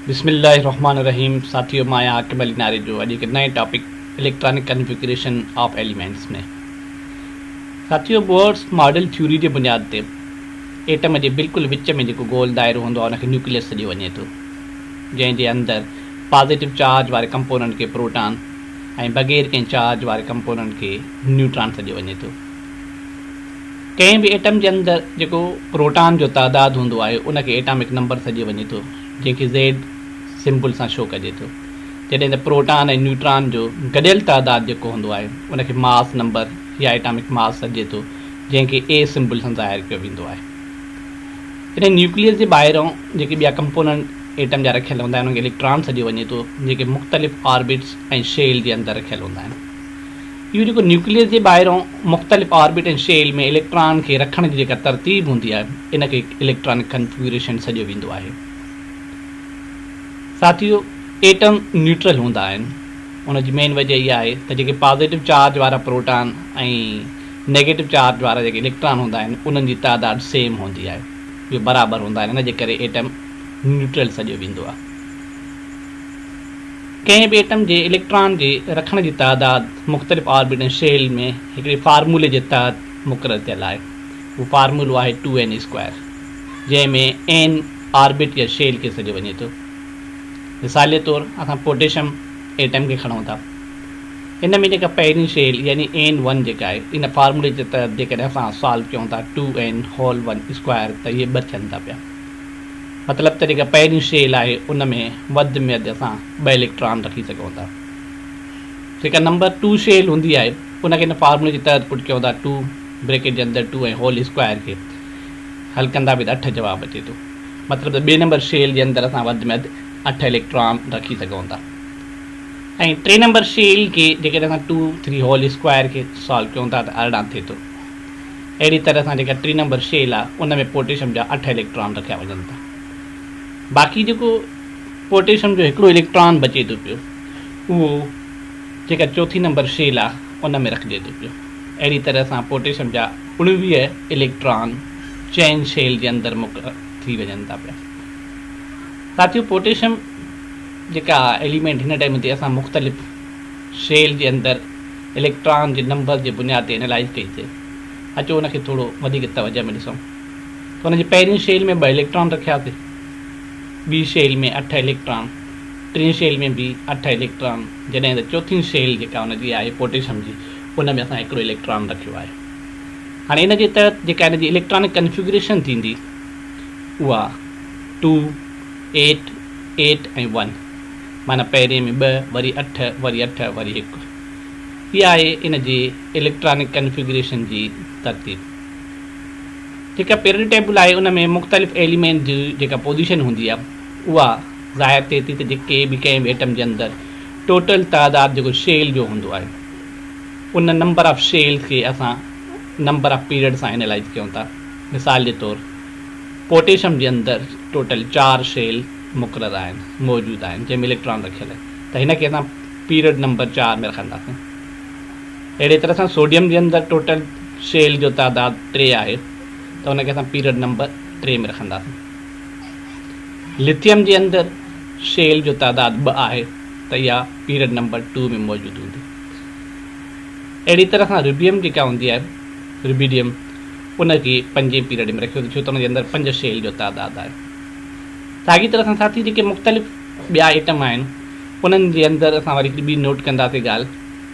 बिस्मिल्लाहिर्रहमानिर्रहीम। साथियों, मैं आकिब अली नारे जो अॼु हिकु नए topic electronic configuration of elements में। साथियों, बोर्स मॉडल थ्योरी जे बुनियाद ते एटम जे बिल्कुलु विच में जेको गोल दायरो हूंदो आहे उनखे न्यूक्लियस सॾियो वञे थो, जंहिंजे अंदरि पॉज़िटिव चार्ज वारे कंपोनेंट खे प्रोटॉन ऐं बग़ैर कंहिं चार्ज वारे कंपोनेंट खे न्यूट्रॉन सॾियो वञे थो। कंहिं बि एटम जे अंदरि जेको प्रोटॉन जो तइदादु हूंदो आहे उनखे एटॉमिक नंबर सॾियो वञे थो, जंहिंखे ज़ेड सिंबल सां शो कजे थो। जॾहिं त प्रोटॉन ऐं न्यूट्रॉन जो गॾियल तइदादु जेको हूंदो आहे उनखे मास नंबर या एटॉमिक मास सॾिजे थो, जंहिंखे ए सिंबल सां ज़ाहिर कयो वेंदो आहे। जॾहिं न्यूक्लियस जे ॿाहिरों जेके ॿिया कंपोनेंट एटम जा रखियल हूंदा आहिनि उनखे इलेक्ट्रॉन सॾियो वञे थो, जेके मुख़्तलिफ़ ऑर्बिट्स ऐं शेल जे अंदरि रखियल हूंदा आहिनि। इहो जेको न्यूक्लियस जे ॿाहिरों मुख़्तलिफ़ ऑर्बिट ऐं शेल में इलेक्ट्रॉन खे रखण जी जेका तरतीब हूंदी आहे इनखे इलेक्ट्रॉनिक कन्फिगरेशन सॾियो वेंदो आहे। साथियों, एटम न्यूट्रल हूंदा आहिनि। उनजी मेन वजह इहा आहे त जेके पॉज़िटिव चार्ज वारा प्रोटॉन ऐं नेगेटिव चार्ज वारा जेके इलेक्ट्रॉन हूंदा आहिनि उन्हनि जी तइदादु सेम हूंदी आहे, इहे बराबरि हूंदा आहिनि। इनजे करे एटम न्यूट्रल सॾियो वेंदो आहे। कंहिं बि एटम जे इलेक्ट्रॉन जे रखण जी तइदादु मुख़्तलिफ़ ऑर्बिट ऐं शेल में हिकिड़े फार्मूले जे तहत मुक़ररु थियल आहे। उहो फार्मूलो आहे 2n², जंहिंमें n ऑर्बिट या शेल खे सॾियो वञे थो। मिसाल जे तौरु असां पोटेशियम एटम खे खणूं था। इन में जेका पहिरीं शेल यानी n1 जेका आहे इन फार्मूले जे तहत जेकॾहिं असां सॉल्व कयूं था 2n² त इहे ॿ थियनि था पिया। मतिलबु त जेका पहिरीं शेल आहे उन में वधि में वधि असां 2 इलेक्ट्रॉन रखी सघूं था। जेका नंबर 2 शेल हूंदी आहे उनखे इन फार्मूले जे तहत पुट कयूं था 2 ब्रैकेट जे अंदरि 2 खे हल कंदा बि त 8 जवाबु अचे थो। मतिलबु त 2 नंबर शेल जे अंदरि असां वधि में वधि 8 इलेक्ट्रॉन रखी सघूं था। ऐं 3 नंबर शेल खे जेकॾहिं असां 2 खे सॉल्व कयूं था त 18 थिए थो। अहिड़ी तरह सां जेका 3 नंबर शेल आहे उन में पोटेशियम जा 8 इलेक्ट्रॉन रखिया वञनि था। बाक़ी जेको पोटेशियम जो हिकिड़ो इलेक्ट्रॉन बचे थो पियो उहो जेका 4 नंबर शेल आहे उन में रखिजे थो पियो। अहिड़ी तरह सां पोटेशियम जा 19 इलेक्ट्रॉन चैन शेल जे अंदरि मुक़ररु थी वञनि था पिया। साथियों, पोटेशियम जेका एलिमेंट हिन टाइम ते असां मुख़्तलिफ़ शेल जे अंदरि इलेक्ट्रॉन जे नंबर जे बुनियाद ते एनालाइज़ कईसीं। अचो उनखे थोरो वधीक तवजह में ॾिसूं त हुनजी पहिरीं शेल में 2 इलेक्ट्रॉन रखियासीं, ॿी शेल में 8 इलेक्ट्रॉन, टीं शेल में बि 8 इलेक्ट्रॉन, जॾहिं त चौथी शेल जेका हुनजी आहे पोटेशियम जी उन में असां हिकिड़ो इलेक्ट्रॉन रखियो आहे। हाणे इन जे तहत जेका हिनजी इलेक्ट्रॉनिक कन्फिगरेशन थींदी उहा 2 8 8 ऐं 1, माना पहिरें में 2 वरी 8 वरी 8 वरी 1। इहा आहे इन जी इलेक्ट्रॉनिक कन्फिगरेशन जी तरतीब। जेका पीरियड टेबल आहे उन में मुख़्तलिफ़ एलिमेंट जी जेका पोजीशन हूंदी आहे उहा ज़ाहिर थिए थी त जेके बि कंहिं बि एटम जे अंदरि टोटल तइदादु जेको शेल जो हूंदो आहे उन नंबर ऑफ शेल खे असां नंबर ऑफ पीरियड सां एनालाइज़ कयूं था। मिसाल जे तौरु पोटेशियम जे अंदरि टोटल 4 शेल मुक़ररु आहिनि, मौजूदु आहिनि, जंहिंमें इलेक्ट्रॉन रखियल आहे, त हिन खे असां पीरियड नंबर 4 में रखंदासीं। अहिड़े तरह सां सोडियम जे अंदरि टोटल शेल जो तइदादु 3 आहे, त हुनखे असां पीरियड नंबर 3 में रखंदासीं। लिथियम जे अंदरि शेल जो तइदादु 2 आहे, त इहा पीरियड नंबर 2 में मौजूदु हूंदी। अहिड़ी तरह सां रुबियम जेका हूंदी आहे, रुबिडियम, उनखे 5 पीरियड में रखियो छो त हुनजे अंदरि 5 शेल जो तइदादु आहे। साॻी तरह सां साथी जेके मुख़्तलिफ़ ॿिया आइटम आहिनि उन्हनि जे अंदरि असां वरी हिकिड़ी ॿी नोट कंदासीं ॻाल्हि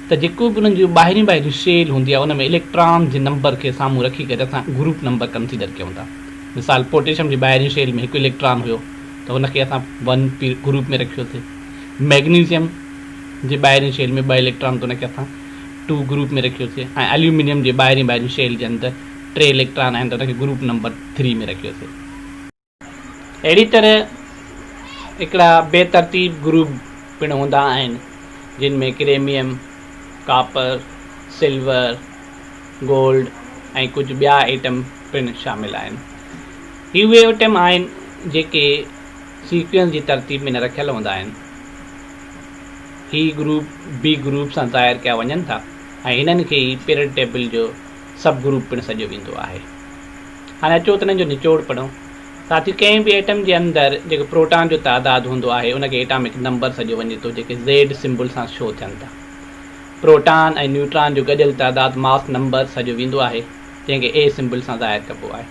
त जेको बि उन्हनि जूं ॿाहिरीं शेल हूंदी आहे उन में इलेक्ट्रॉन जे नंबर खे साम्हूं रखी करे असां ग्रुप नंबर कंसीडर कयूं था। मिसाल पोटेशियम जी ॿाहिरीं शेल में हिकु इलेक्ट्रॉन हुयो त हुनखे असां 1 ग्रुप में रखियोसीं। मैग्नीशियम जे ॿाहिरीं शेल में 2 इलेक्ट्रॉन त हुनखे असां 2 ग्रुप में रखियोसीं। ऐं एल्यूमिनियम जे ॿाहिरीं शेल जे अंदरि 3 इलेक्ट्रॉन आहिनि त हुनखे ग्रुप नंबर 3 में रखियोसीं। अहिड़ी तरह हिकिड़ा बेतरतीब ग्रुप पिणु हूंदा आहिनि जिन में क्रेमियम, कापर, सिल्वर, गोल्ड ऐं कुझु ॿिया आइटम पिणु शामिल आहिनि। ही उहे आइटम आहिनि जेके सीक्वेंस जी तरतीब में न रखियल हूंदा आहिनि। ही ग्रुप बी ग्रुप सां ज़ाहिर कया वञनि था ऐं हिननि खे ई पीरियड टेबल जो सब ग्रुप पिणु सॾियो वेंदो आहे। हाणे अचो त हिननि जो निचोड़ पढ़ूं साथियों कंहिं बि एटम जे अंदरि जेको प्रोटॉन जो तइदादु हूंदो आहे उनखे एटॉमिक नंबर सॼो वञे थो, जेके ज़ेड सिंबल सां शो थियनि था। प्रोटॉन ऐं न्यूट्रॉन जो गॾियल तइदादु मास नंबर सॼो वेंदो आहे, जंहिंखे ए सिंबल सां ज़ाहिर कबो आहे।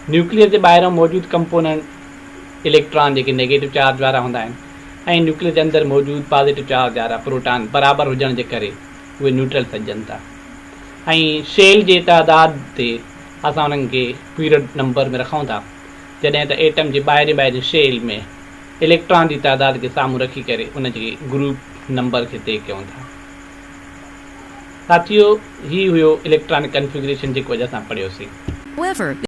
न्यूक्लियर जे ॿाहिरां मौजूदु कंपोनेंट इलेक्ट्रॉन जेके नेगेटिव चार्ज वारा हूंदा आहिनि ऐं न्यूक्लियर जे अंदरि मौजूदु पॉज़िटिव चार्ज वारा प्रोटॉन बराबरि हुजण जे करे उहे न्यूट्रल सॼनि था। ऐं शेल जे तइदाद ते असां उन्हनि खे पीरियड नंबर में रखूं था, जॾहिं त एटम जे ॿाहिरि शेल में इलेक्ट्रॉन जी तइदाद खे साम्हूं रखी करे उनजे ग्रुप नंबर खे तय कयूं था। साथियों, ही हुयो इलेक्ट्रॉनिक कन्फिगरेशन जेको अॼु असां पढ़ियोसीं।